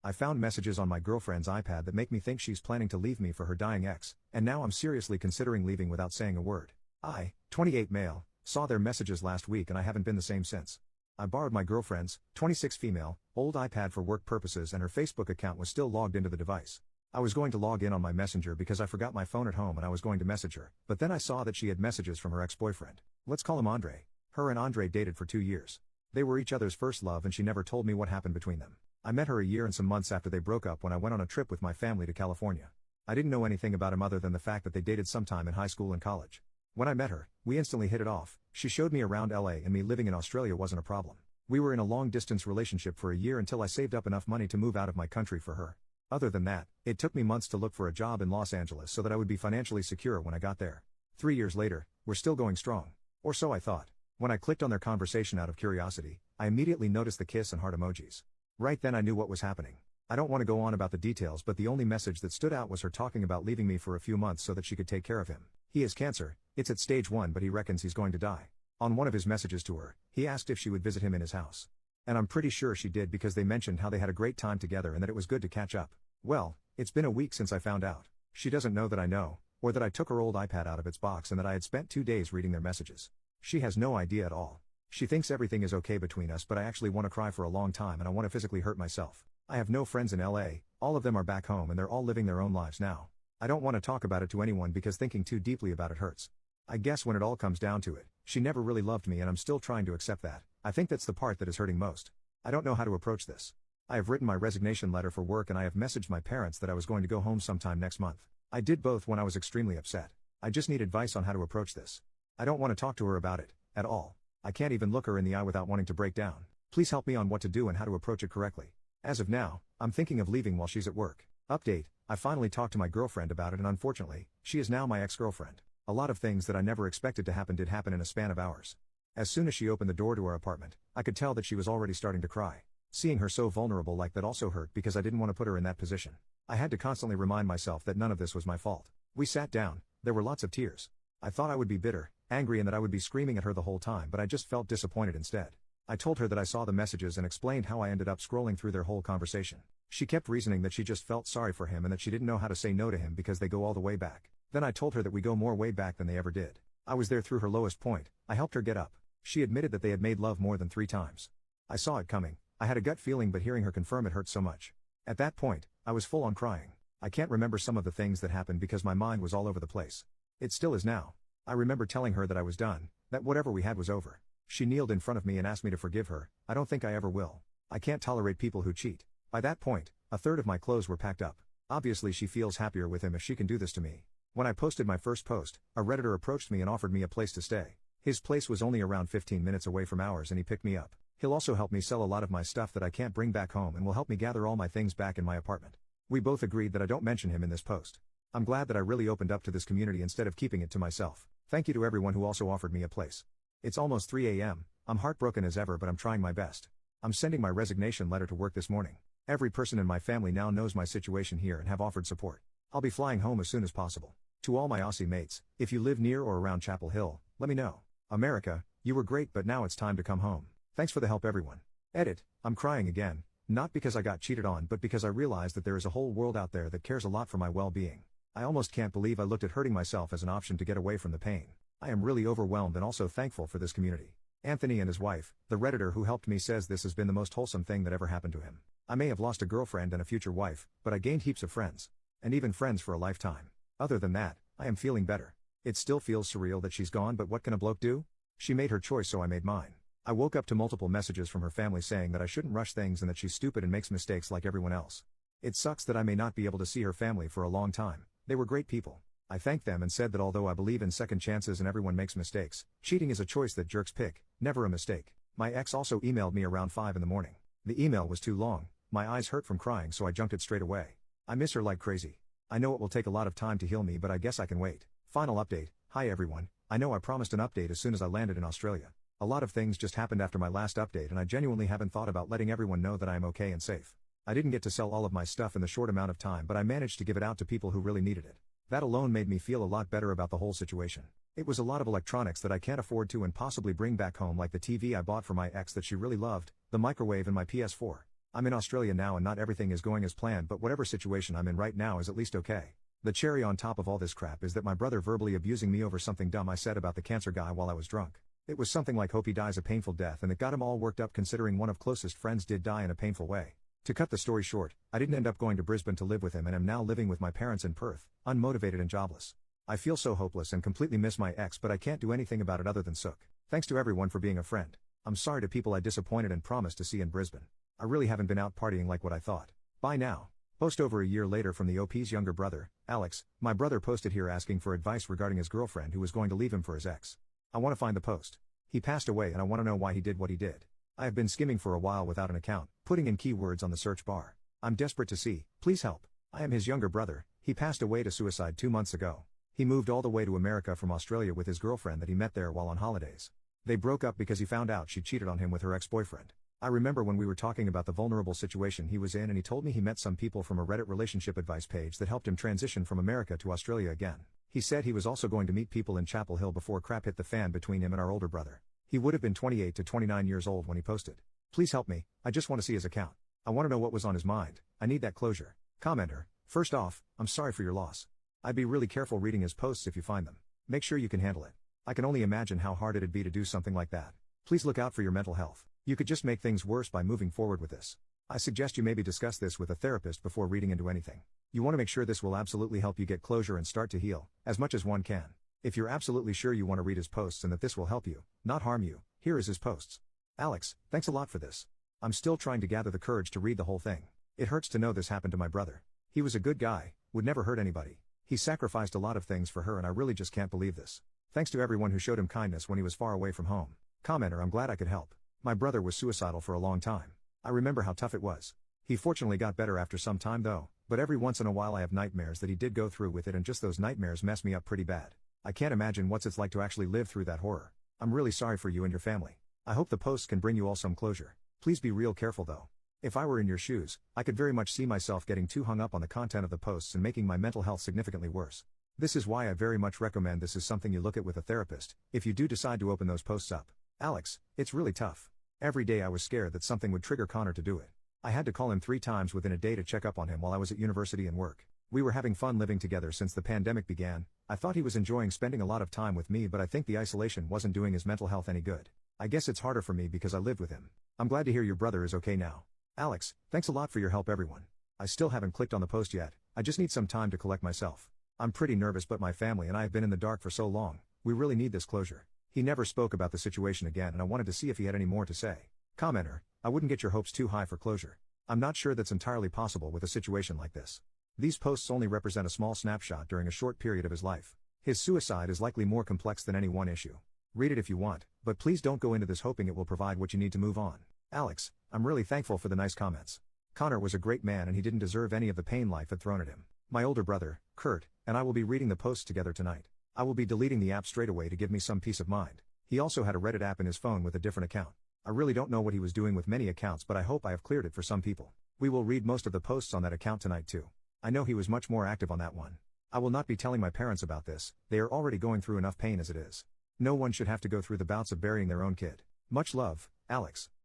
I found messages on my girlfriend's iPad that make me think she's planning to leave me for her dying ex, and now I'm seriously considering leaving without saying a word. I, 28 male, saw their messages last week and I haven't been the same since. I borrowed my girlfriend's, 26 female, old iPad for work purposes and her Facebook account was still logged into the device. I was going to log in on my messenger because I forgot my phone at home and I was going to message her, but then I saw that she had messages from her ex-boyfriend. Let's call him Andre. Her and Andre dated for 2 years. They were each other's first love and she never told me what happened between them. I met her a year and some months after they broke up when I went on a trip with my family to California. I didn't know anything about him other than the fact that they dated sometime in high school and college. When I met her, we instantly hit it off. She showed me around LA and me living in Australia wasn't a problem. We were in a long-distance relationship for a year until I saved up enough money to move out of my country for her. Other than that, it took me months to look for a job in Los Angeles so that I would be financially secure when I got there. 3 years later, we're still going strong. Or so I thought. When I clicked on their conversation out of curiosity, I immediately noticed the kiss and heart emojis. Right then I knew what was happening. I don't want to go on about the details, but the only message that stood out was her talking about leaving me for a few months so that she could take care of him. He has cancer, it's at stage 1 but he reckons he's going to die. On one of his messages to her, he asked if she would visit him in his house. And I'm pretty sure she did because they mentioned how they had a great time together and that it was good to catch up. Well, it's been a week since I found out. She doesn't know that I know, or that I took her old iPad out of its box and that I had spent 2 days reading their messages. She has no idea at all. She thinks everything is okay between us, but I actually want to cry for a long time and I want to physically hurt myself. I have no friends in LA, all of them are back home and they're all living their own lives now. I don't want to talk about it to anyone because thinking too deeply about it hurts. I guess when it all comes down to it, she never really loved me and I'm still trying to accept that. I think that's the part that is hurting most. I don't know how to approach this. I have written my resignation letter for work and I have messaged my parents that I was going to go home sometime next month. I did both when I was extremely upset. I just need advice on how to approach this. I don't want to talk to her about it, at all. I can't even look her in the eye without wanting to break down. Please help me on what to do and how to approach it correctly. As of now, I'm thinking of leaving while she's at work. Update, I finally talked to my girlfriend about it and unfortunately, she is now my ex-girlfriend. A lot of things that I never expected to happen did happen in a span of hours. As soon as she opened the door to our apartment, I could tell that she was already starting to cry. Seeing her so vulnerable like that also hurt because I didn't want to put her in that position. I had to constantly remind myself that none of this was my fault. We sat down, there were lots of tears. I thought I would be bitter, angry and that I would be screaming at her the whole time, but I just felt disappointed instead. I told her that I saw the messages and explained how I ended up scrolling through their whole conversation. She kept reasoning that she just felt sorry for him and that she didn't know how to say no to him because they go all the way back. Then I told her that we go more way back than they ever did. I was there through her lowest point. I helped her get up. She admitted that they had made love more than 3 times. I saw it coming. I had a gut feeling, but hearing her confirm it hurt so much. At that point, I was full on crying. I can't remember some of the things that happened because my mind was all over the place. It still is now. I remember telling her that I was done, that whatever we had was over. She kneeled in front of me and asked me to forgive her. I don't think I ever will. I can't tolerate people who cheat. By that point, a third of my clothes were packed up. Obviously she feels happier with him if she can do this to me. When I posted my first post, a Redditor approached me and offered me a place to stay. His place was only around 15 minutes away from ours and he picked me up. He'll also help me sell a lot of my stuff that I can't bring back home and will help me gather all my things back in my apartment. We both agreed that I don't mention him in this post. I'm glad that I really opened up to this community instead of keeping it to myself. Thank you to everyone who also offered me a place. It's almost 3 a.m. I'm heartbroken as ever, but I'm trying my best. I'm sending my resignation letter to work this morning. Every person in my family now knows my situation here and have offered support. I'll be flying home as soon as possible. To all my Aussie mates, if you live near or around Chapel Hill, let me know. America, you were great, but now it's time to come home. Thanks for the help, everyone. Edit, I'm crying again, not because I got cheated on but because I realized that there is a whole world out there that cares a lot for my well-being. I almost can't believe I looked at hurting myself as an option to get away from the pain. I am really overwhelmed and also thankful for this community. Anthony and his wife, the Redditor who helped me, says this has been the most wholesome thing that ever happened to him. I may have lost a girlfriend and a future wife, but I gained heaps of friends. And even friends for a lifetime. Other than that, I am feeling better. It still feels surreal that she's gone, but what can a bloke do? She made her choice, so I made mine. I woke up to multiple messages from her family saying that I shouldn't rush things and that she's stupid and makes mistakes like everyone else. It sucks that I may not be able to see her family for a long time. They were great people. I thanked them and said that although I believe in second chances and everyone makes mistakes, cheating is a choice that jerks pick, never a mistake. My ex also emailed me around 5 in the morning. The email was too long, my eyes hurt from crying, so I junked it straight away. I miss her like crazy. I know it will take a lot of time to heal me, but I guess I can wait. Final update. Hi everyone, I know I promised an update as soon as I landed in Australia. A lot of things just happened after my last update and I genuinely haven't thought about letting everyone know that I am okay and safe. I didn't get to sell all of my stuff in the short amount of time, but I managed to give it out to people who really needed it. That alone made me feel a lot better about the whole situation. It was a lot of electronics that I can't afford to and possibly bring back home, like the TV I bought for my ex that she really loved, the microwave and my PS4. I'm in Australia now and not everything is going as planned, but whatever situation I'm in right now is at least okay. The cherry on top of all this crap is that my brother verbally abusing me over something dumb I said about the cancer guy while I was drunk. It was something like hope he dies a painful death, and it got him all worked up considering one of closest friends did die in a painful way. To cut the story short, I didn't end up going to Brisbane to live with him and am now living with my parents in Perth, unmotivated and jobless. I feel so hopeless and completely miss my ex, but I can't do anything about it other than sook. Thanks to everyone for being a friend. I'm sorry to people I disappointed and promised to see in Brisbane. I really haven't been out partying like what I thought. Bye now. Post over a year later from the OP's younger brother, Alex. My brother posted here asking for advice regarding his girlfriend who was going to leave him for his ex. I want to find the post. He passed away and I want to know why he did what he did. I have been skimming for a while without an account, putting in keywords on the search bar. I'm desperate to see, please help. I am his younger brother. He passed away to suicide 2 months ago. He moved all the way to America from Australia with his girlfriend that he met there while on holidays. They broke up because he found out she cheated on him with her ex-boyfriend. I remember when we were talking about the vulnerable situation he was in, and he told me he met some people from a Reddit relationship advice page that helped him transition from America to Australia again. He said he was also going to meet people in Chapel Hill before crap hit the fan between him and our older brother. He would have been 28 to 29 years old when he posted. Please help me, I just want to see his account. I want to know what was on his mind. I need that closure. Commenter, first off, I'm sorry for your loss. I'd be really careful reading his posts if you find them. Make sure you can handle it. I can only imagine how hard it'd be to do something like that. Please look out for your mental health. You could just make things worse by moving forward with this. I suggest you maybe discuss this with a therapist before reading into anything. You want to make sure this will absolutely help you get closure and start to heal, as much as one can. If you're absolutely sure you want to read his posts and that this will help you, not harm you, here is his posts. Alex, thanks a lot for this. I'm still trying to gather the courage to read the whole thing. It hurts to know this happened to my brother. He was a good guy, would never hurt anybody. He sacrificed a lot of things for her and I really just can't believe this. Thanks to everyone who showed him kindness when he was far away from home. Commenter, I'm glad I could help. My brother was suicidal for a long time. I remember how tough it was. He fortunately got better after some time though, but every once in a while I have nightmares that he did go through with it, and just those nightmares mess me up pretty bad. I can't imagine what it's like to actually live through that horror. I'm really sorry for you and your family. I hope the posts can bring you all some closure. Please be real careful though. If I were in your shoes, I could very much see myself getting too hung up on the content of the posts and making my mental health significantly worse. This is why I very much recommend this is something you look at with a therapist, if you do decide to open those posts up. Alex, it's really tough. Every day I was scared that something would trigger Connor to do it. I had to call him 3 times within a day to check up on him while I was at university and work. We were having fun living together since the pandemic began. I thought he was enjoying spending a lot of time with me, but I think the isolation wasn't doing his mental health any good. I guess it's harder for me because I lived with him. I'm glad to hear your brother is okay now. Alex, thanks a lot for your help everyone. I still haven't clicked on the post yet. I just need some time to collect myself. I'm pretty nervous, but my family and I have been in the dark for so long. We really need this closure. He never spoke about the situation again and I wanted to see if he had any more to say. Commenter, I wouldn't get your hopes too high for closure. I'm not sure that's entirely possible with a situation like this. These posts only represent a small snapshot during a short period of his life. His suicide is likely more complex than any one issue. Read it if you want, but please don't go into this hoping it will provide what you need to move on. Alex, I'm really thankful for the nice comments. Connor was a great man and he didn't deserve any of the pain life had thrown at him. My older brother, Kurt, and I will be reading the posts together tonight. I will be deleting the app straight away to give me some peace of mind. He also had a Reddit app in his phone with a different account. I really don't know what he was doing with many accounts, but I hope I have cleared it for some people. We will read most of the posts on that account tonight too. I know he was much more active on that one. I will not be telling my parents about this, they are already going through enough pain as it is. No one should have to go through the bouts of burying their own kid. Much love, Alex.